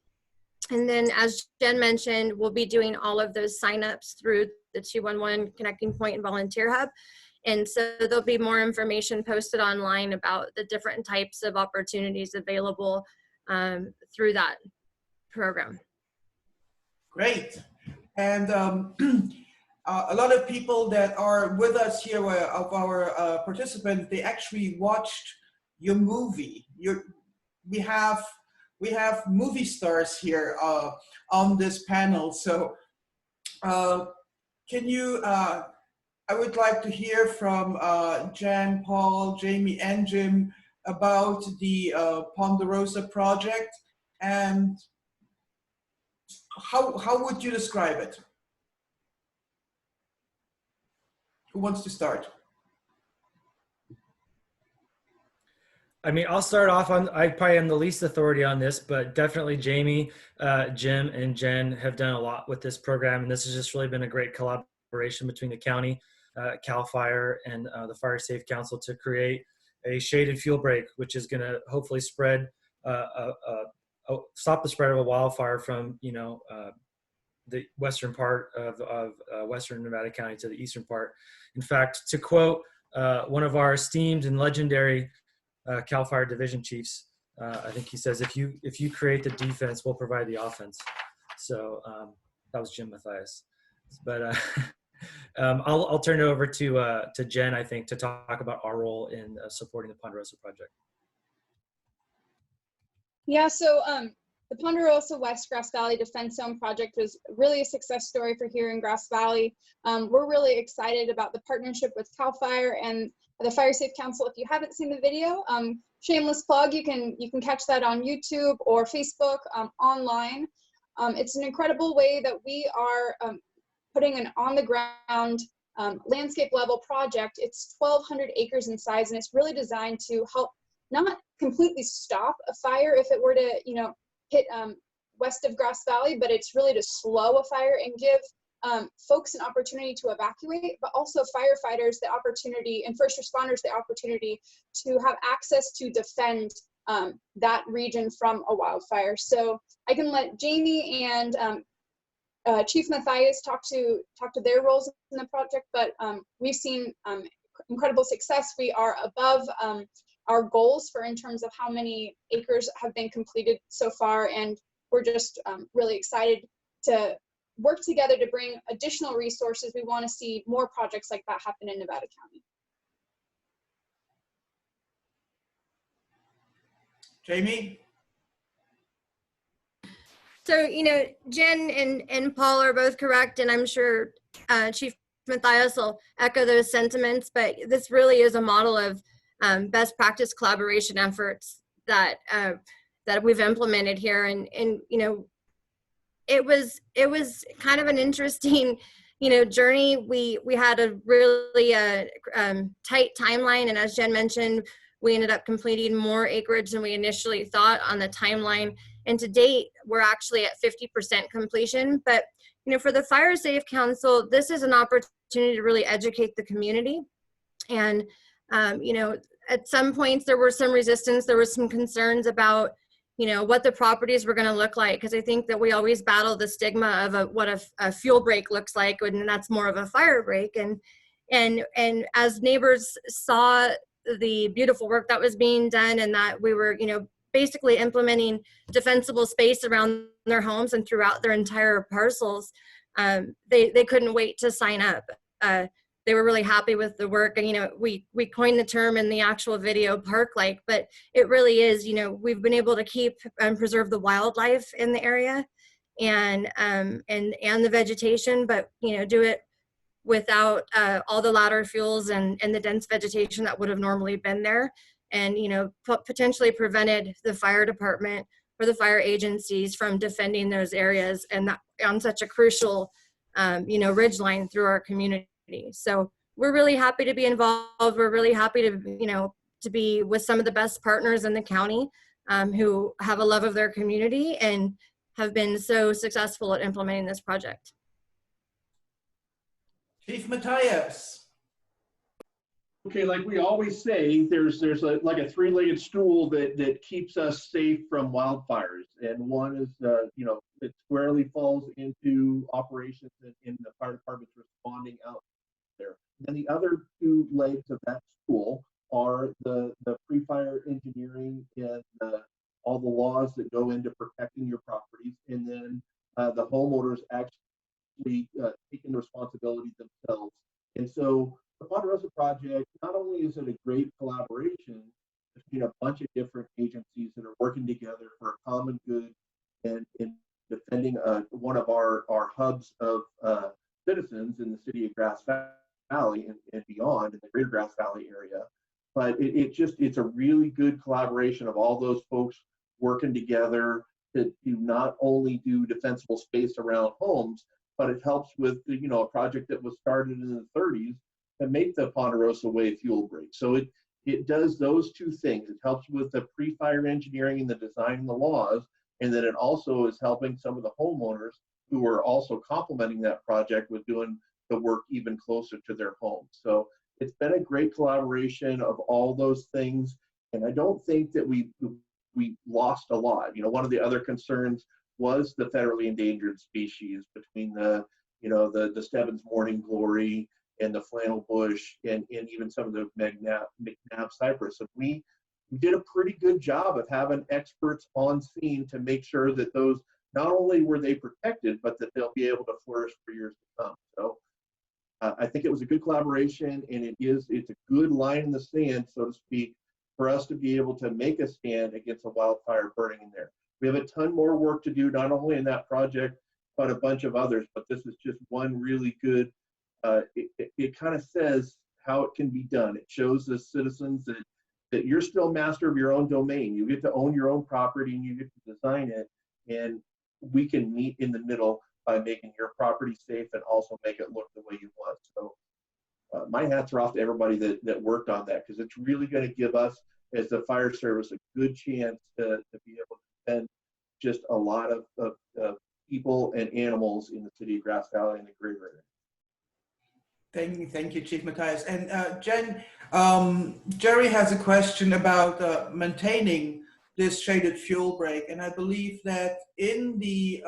And then, as Jen mentioned, we'll be doing all of those signups through the 211 Connecting Point and Volunteer Hub. And so there'll be more information posted online about the different types of opportunities available through that program. Great. And a lot of people that are with us here, of our participants, they actually watched your movie. We have movie stars here on this panel. So can you, I would like to hear from Jan, Paul, Jamie, and Jim about the Ponderosa project, and how would you describe it? Who wants to start? I mean, I'll start off on, I probably am the least authority on this, but definitely Jamie, Jim, and Jen have done a lot with this program. And this has just really been a great collaboration between the county, CAL FIRE, and the Fire Safe Council to create a shaded fuel break, which is going to hopefully spread, stop the spread of a wildfire from, you know, the western part of western Nevada County to the eastern part. In fact, to quote one of our esteemed and legendary CAL FIRE division chiefs, I think he says, if you create the defense, we'll provide the offense. So that was Jim Mathias. But I'll turn it over to Jen, I think, to talk about our role in supporting the Ponderosa project. Yeah, so the Ponderosa West Grass Valley Defense Zone project was really a success story for here in Grass Valley. We're really excited about the partnership with CAL FIRE and the Fire Safe Council. If you haven't seen the video, shameless plug, you can catch that on YouTube or Facebook, online. It's an incredible way that we are putting an on-the-ground landscape level project. It's 1,200 acres in size, and it's really designed to help not completely stop a fire if it were to, you know, hit west of Grass Valley, but it's really to slow a fire and give folks an opportunity to evacuate, but also firefighters the opportunity, and first responders the opportunity to have access to defend that region from a wildfire. So I can let Jamie and Chief Mathias talk to their roles in the project, but we've seen incredible success. We are above our goals in terms of how many acres have been completed so far, and we're just really excited to work together to bring additional resources. We want to see more projects like that happen in Nevada County. Jamie? So, you know, Jen and Paul are both correct, and I'm sure Chief Mathias will echo those sentiments, but this really is a model of best practice collaboration efforts that we've implemented here. And you know, it was kind of an interesting, you know, journey. We had a really tight timeline, and as Jen mentioned, we ended up completing more acreage than we initially thought on the timeline. And to date, we're actually at 50% completion. But for the Fire Safe Council, this is an opportunity to really educate the community. And, at some points there were some resistance, there was some concerns about, what the properties were going to look like. Because I think that we always battle the stigma of what a fuel break looks like, and that's more of a fire break. And as neighbors saw the beautiful work that was being done, and that we were, basically implementing defensible space around their homes and throughout their entire parcels, they couldn't wait to sign up. They were really happy with the work. And, we coined the term in the actual video, park-like, but it really is, we've been able to keep and preserve the wildlife in the area and the vegetation, but, do it without all the ladder fuels and the dense vegetation that would have normally been there, and potentially prevented the fire department or the fire agencies from defending those areas, and that on such a crucial ridgeline through our community. So we're really happy to be involved. We're really happy to be with some of the best partners in the county who have a love of their community and have been so successful at implementing this project. Chief Matthias. Okay, like we always say, there's like a three-legged stool that keeps us safe from wildfires, and one is it squarely falls into operations in the fire department's responding out there. And the other two legs of that stool are the pre-fire engineering and all the laws that go into protecting your properties, and then the homeowners actually taking the responsibility themselves. And so the Ponderosa project, not only is it a great collaboration between a bunch of different agencies that are working together for a common good and in defending one of our hubs of citizens in the city of Grass Valley and beyond, in the greater Grass Valley area, but it's a really good collaboration of all those folks working together to not only do defensible space around homes, but it helps with a project that was started in the 30s to make the Ponderosa Way fuel break. So it does those two things. It helps with the pre-fire engineering and the design and the laws, and then it also is helping some of the homeowners who are also complementing that project with doing the work even closer to their homes. So it's been a great collaboration of all those things, and I don't think that we lost a lot. One of the other concerns was the federally endangered species between the Stebbins morning glory and the flannel bush and even some of the McNabb cypress. And we did a pretty good job of having experts on scene to make sure that those, not only were they protected, but that they'll be able to flourish for years to come. So I think it was a good collaboration, and it's a good line in the sand, so to speak, for us to be able to make a stand against a wildfire burning in there. We have a ton more work to do, not only in that project, but a bunch of others. But this is just one really good, it kind of says how it can be done. It shows the citizens that you're still master of your own domain. You get to own your own property and you get to design it. And we can meet in the middle by making your property safe and also make it look the way you want. So my hats are off to everybody that worked on that, because it's really going to give us, as the fire service, a good chance to be able to defend just a lot of people and animals in the city of Grass Valley and the greater area. Thank you, Chief Matthias. And Jen, Jerry has a question about maintaining this shaded fuel break, and I believe that in the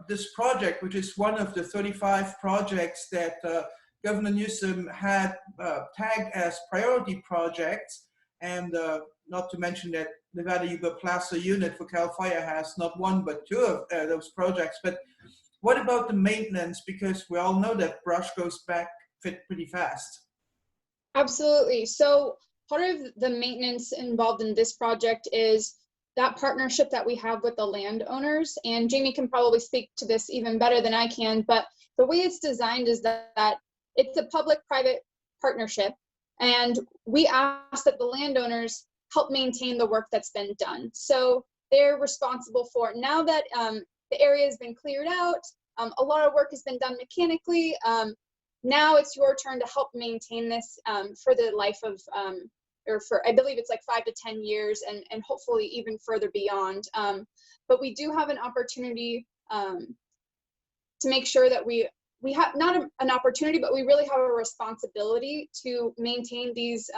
this project, which is one of the 35 projects that Governor Newsom had tagged as priority projects, and not to mention that Nevada Yuba Placer unit for CAL FIRE has not one but two of those projects. But what about the maintenance? Because we all know that brush goes back pretty fast. Absolutely. So part of the maintenance involved in this project is that partnership that we have with the landowners. And Jamie can probably speak to this even better than I can, but the way it's designed is that it's a public-private partnership. And we ask that the landowners help maintain the work that's been done. So they're responsible for, now that the area has been cleared out, a lot of work has been done mechanically. Now it's your turn to help maintain this for the life of, or for, I believe it's like 5 to 10 years, and hopefully even further beyond. But we do have an opportunity to make sure that we have not an opportunity, but we really have a responsibility to maintain these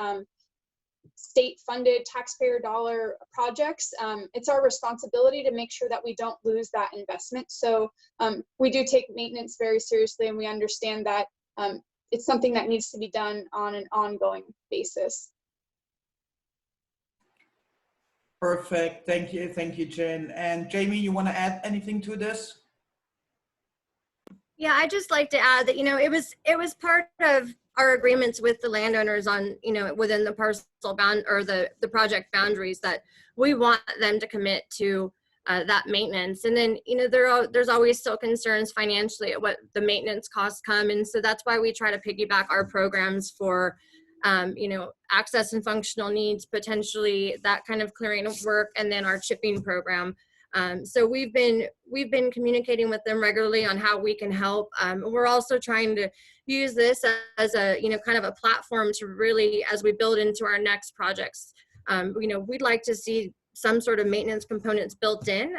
state-funded taxpayer dollar projects. It's our responsibility to make sure that we don't lose that investment. So we do take maintenance very seriously, and we understand that it's something that needs to be done on an ongoing basis. Perfect. Thank you, Jen. And Jamie, you want to add anything to this? Yeah, I'd just like to add that, it was part of our agreements with the landowners on, within the parcel bound or the project boundaries, that we want them to commit to that maintenance. And then, there's always still concerns financially at what the maintenance costs come. And so that's why we try to piggyback our programs for, access and functional needs, potentially that kind of clearing of work, and then our chipping program. So we've been communicating with them regularly on how we can help. We're also trying to use this as a, kind of a platform to really, as we build into our next projects, we'd like to see some sort of maintenance components built in,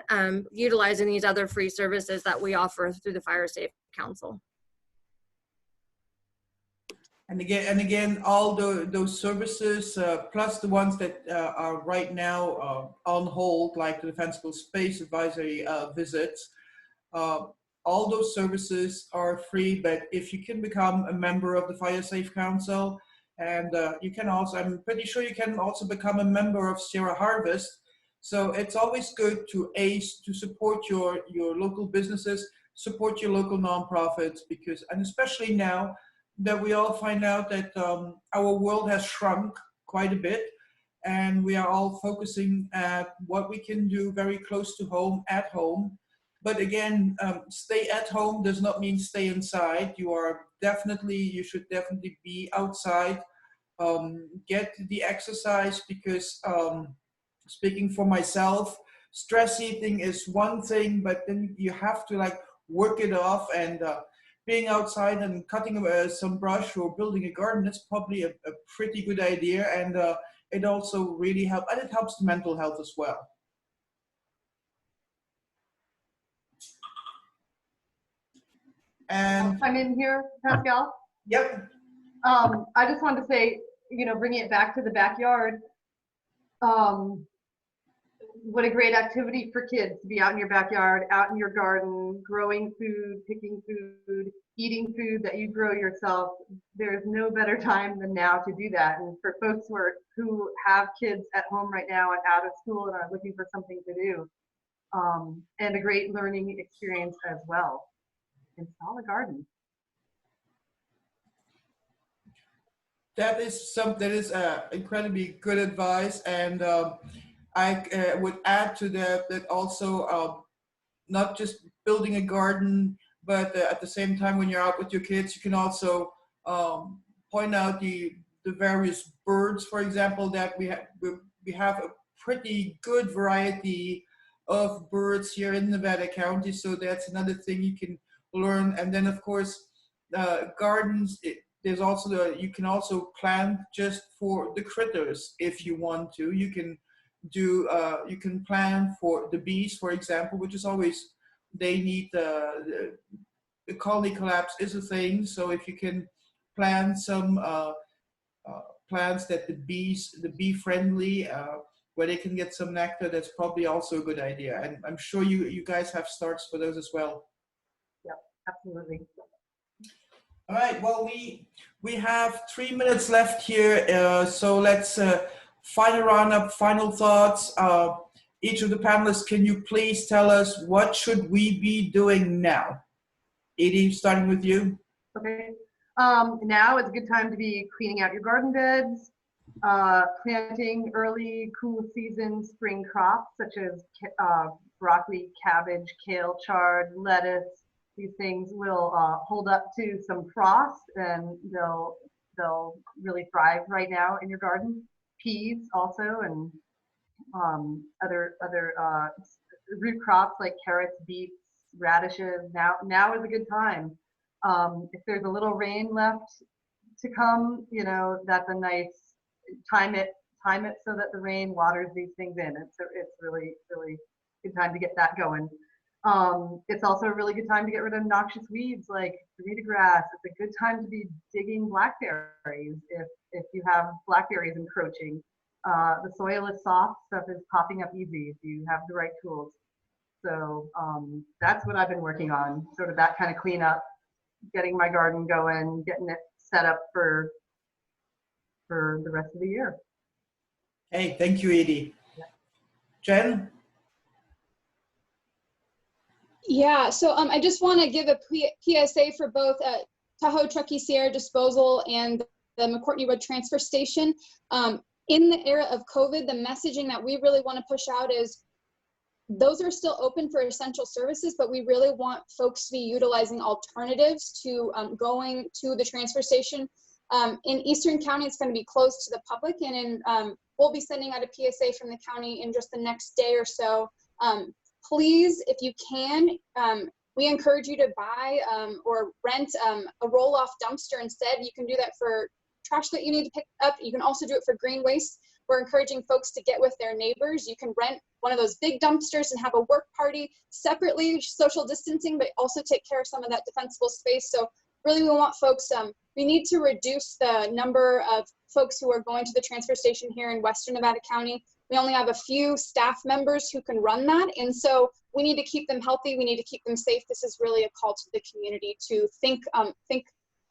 utilizing these other free services that we offer through the Fire Safe Council. And again, all those services, plus the ones that are right now on hold, like the Defensible Space Advisory visits, all those services are free. But if you can become a member of the Fire Safe Council, and you can also, I'm pretty sure you can also become a member of Sierra Harvest. So it's always good to support your local businesses, support your local nonprofits, because, and especially now that we all find out that our world has shrunk quite a bit, and we are all focusing at what we can do very close to home, at home. But again, stay at home does not mean stay inside. You should definitely be outside, get the exercise, because speaking for myself, stress eating is one thing, but then you have to work it off, and being outside and cutting some brush or building a garden is probably a pretty good idea, and it also really helps, and it helps the mental health as well. And I'm in here, Pascal. Yep. I just wanted to say, bringing it back to the backyard, what a great activity for kids to be out in your backyard, out in your garden, growing food, picking food, eating food that you grow yourself. There's no better time than now to do that. And for folks who have kids at home right now and out of school and are looking for something to do, and a great learning experience as well, install a garden. That is incredibly good advice, and I would add to that also not just building a garden, but at the same time, when you're out with your kids, you can also point out the various birds, for example, that we have a pretty good variety of birds here in Nevada County, so that's another thing you can learn. And then of course, gardens. There's also you can also plant just for the critters if you want to. You can plant for the bees, for example, which is always, they need the colony collapse is a thing. So if you can plant some plants that the bee friendly, where they can get some nectar, that's probably also a good idea. And I'm sure you guys have starts for those as well. Yeah, absolutely. All right, well, we have 3 minutes left here, so let's final roundup, final thoughts. Each of the panelists, can you please tell us what should we be doing now? Edie, starting with you. Okay, now is a good time to be cleaning out your garden beds, planting early cool season spring crops such as broccoli, cabbage, kale, chard, lettuce. These things will hold up to some frost, and they'll really thrive right now in your garden. Peas also, and other root crops like carrots, beets, radishes. Now is a good time. If there's a little rain left to come, that's a nice time it so that the rain waters these things in. It's really good time to get that going. It's also a really good time to get rid of noxious weeds like Dorita grass. It's a good time to be digging blackberries if you have blackberries encroaching. The soil is soft, stuff is popping up easy if you have the right tools. So that's what I've been working on, sort of that kind of cleanup, getting my garden going, getting it set up for the rest of the year. Hey, thank you, Edie. Jen? Yeah, so I just want to give a PSA for both Tahoe Truckee Sierra Disposal and the McCourtney Road Transfer Station. In the era of COVID, the messaging that we really want to push out is those are still open for essential services, but we really want folks to be utilizing alternatives to going to the transfer station. In Eastern County, it's going to be closed to the public, and we'll be sending out a PSA from the county in just the next day or so. Please, if you can, we encourage you to buy or rent a roll-off dumpster instead. You can do that for trash that you need to pick up. You can also do it for green waste. We're encouraging folks to get with their neighbors. You can rent one of those big dumpsters and have a work party separately, social distancing, but also take care of some of that defensible space. So really we want folks, we need to reduce the number of folks who are going to the transfer station here in Western Nevada County. We only have a few staff members who can run that. And so we need to keep them healthy. We need to keep them safe. This is really a call to the community to think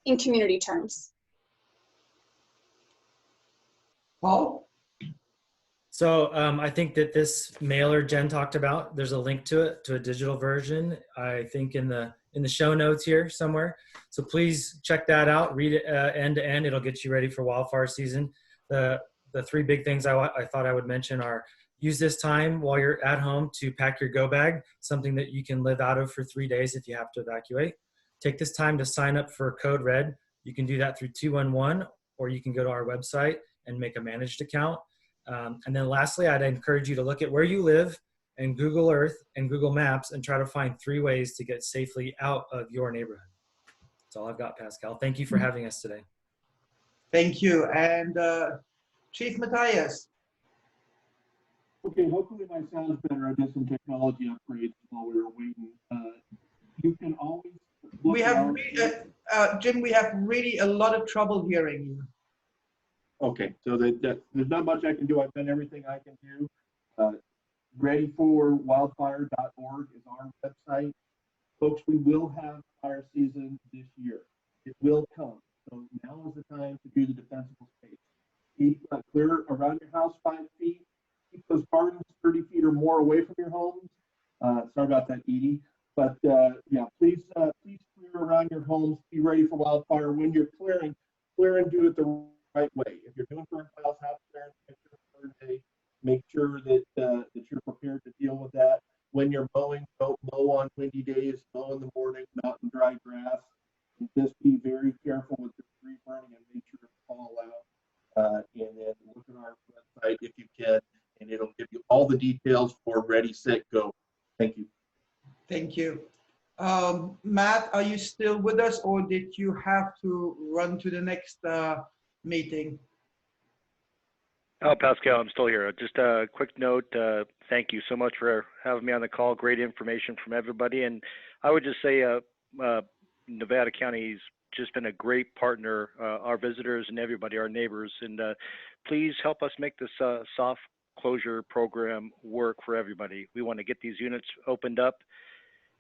in community terms. Paul? So I think that this mailer Jen talked about, there's a link to it, to a digital version, I think in the show notes here somewhere. So please check that out, read it end to end. It'll get you ready for wildfire season. The three big things I thought I would mention are: use this time while you're at home to pack your go bag, something that you can live out of for 3 days if you have to evacuate. Take this time to sign up for Code Red. You can do that through 211, or you can go to our website and make a managed account. And then lastly, I'd encourage you to look at where you live and Google Earth and Google Maps and try to find 3 ways to get safely out of your neighborhood. That's all I've got, Pascal. Thank you for having us today. Thank you. And Chief Matthias? Okay, hopefully my sound's better. I did some technology upgrades while we were waiting. You can always look We have, Jim, we have really a lot of trouble hearing you. Okay, so there's not much I can do. I've done everything I can do. Readyforwildfire.org is our website. Folks, we will have fire season this year. It will come. So now is the time to do the defensible space. Keep clear around your house 5 feet. Keep those gardens 30 feet or more away from your homes. Sorry about that, Edie. But yeah, please clear around your homes. Be ready for wildfire. When you're clearing, clear and do it the right way. If you're doing burn piles, have clearance, make sure that you're prepared to deal with that. When you're mowing, don't mow on windy days, mow in the morning, not in dry grass. And just be very careful with the tree burning and make sure it's all out. And then look at our website if you can, and it'll give you all the details for Ready, Set, Go. Thank you. Thank you. Matt, are you still with us, or did you have to run to the next meeting? Oh, Pascal, I'm still here. Just a quick note. Thank you so much for having me on the call. Great information from everybody. And I would just say Nevada County's just been a great partner, our visitors and everybody, our neighbors. And please help us make this soft closure program work for everybody. We want to get these units opened up,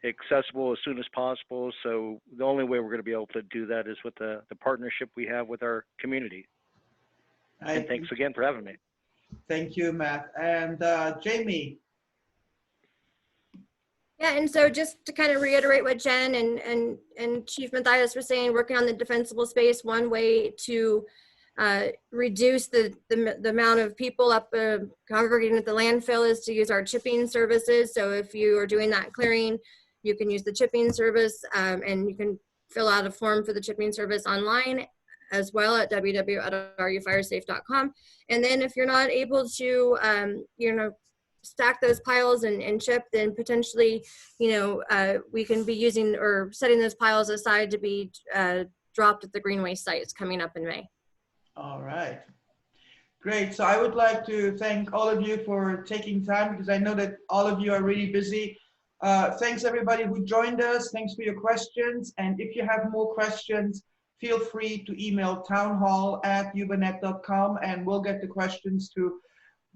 accessible as soon as possible. So the only way we're going to be able to do that is with the partnership we have with our community. And thanks again for having me. Thank you, Matt. And Jamie. Yeah, and so just to kind of reiterate what Jen and Chief Matthias were saying, working on the defensible space, one way to reduce the amount of people up congregating at the landfill is to use our chipping services. So if you are doing that clearing, you can use the chipping service, and you can fill out a form for the chipping service online as well at www.rufiresafe.com. And then if you're not able to, stack those piles and chip, then potentially, we can be using or setting those piles aside to be dropped at the green waste sites coming up in May. All right. Great. So I would like to thank all of you for taking time, because I know that all of you are really busy. Thanks everybody who joined us. Thanks for your questions. And if you have more questions, feel free to email townhall@yubanet.com and we'll get the questions to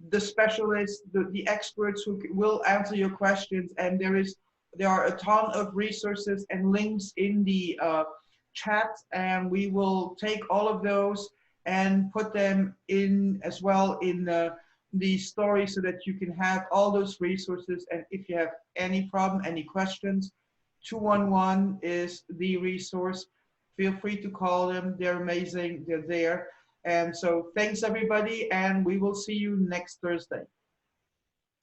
the specialists, the experts who will answer your questions. And there are a ton of resources and links in the chat, and we will take all of those and put them in as well in the story so that you can have all those resources. And if you have any problem, any questions, 211 is the resource. Feel free to call them. They're amazing. They're there. And so thanks everybody, and we will see you next Thursday.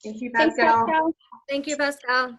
Thank you, Thanks, Pascal. Pascal. Thank you, Pascal.